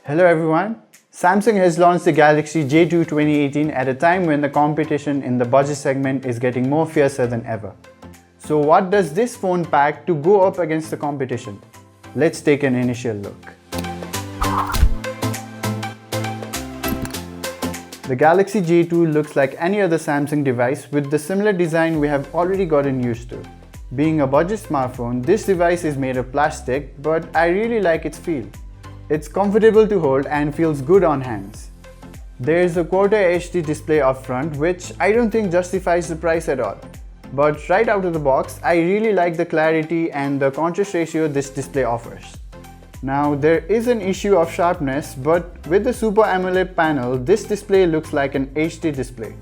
Hello everyone. Samsung has launched the Galaxy J2 2018 at a time when the competition in the budget segment is getting more fiercer than ever. So what does this phone pack to go up against the competition? Let's take an initial look. The Galaxy J2 looks like any other Samsung device with the similar design we have already gotten used to. Being a budget smartphone, this device is made of plastic, but I really like its feel. It's comfortable to hold and feels good on hands. There is a Quarter HD display up front, which I don't think justifies the price at all. But right out of the box, I really like the clarity and the contrast ratio this display offers. Now, there is an issue of sharpness, but with the Super AMOLED panel, this display looks like an HD display.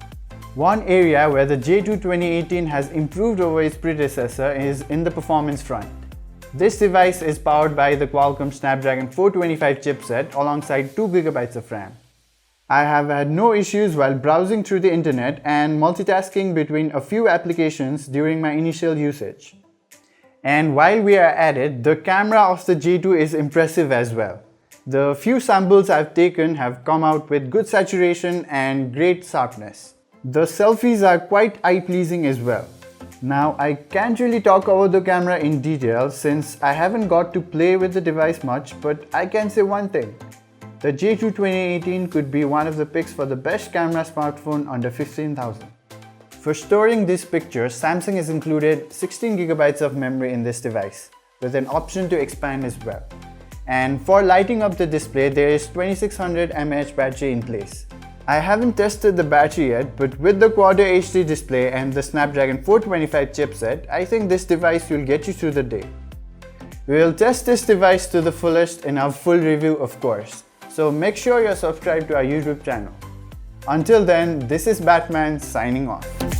One area where the J2 2018 has improved over its predecessor is in the performance front. This device is powered by the Qualcomm Snapdragon 425 chipset alongside 2GB of RAM. I have had no issues while browsing through the internet and multitasking between a few applications during my initial usage. And while we are at it, the camera of the J2 is impressive as well. The few samples I've taken have come out with good saturation and great sharpness. The selfies are quite eye-pleasing as well. Now, I can't really talk about the camera in detail since I haven't got to play with the device much, but I can say one thing. The J2 2018 could be one of the picks for the best camera smartphone under 15,000. For storing these pictures, Samsung has included 16GB of memory in this device, with an option to expand as well. And for lighting up the display, there is 2600 mAh battery in place. I haven't tested the battery yet, but with the Quad HD display and the Snapdragon 425 chipset, I think this device will get you through the day. We will test this device to the fullest in our full review, of course, so make sure you're subscribed to our YouTube channel. Until then, this is Batman signing off.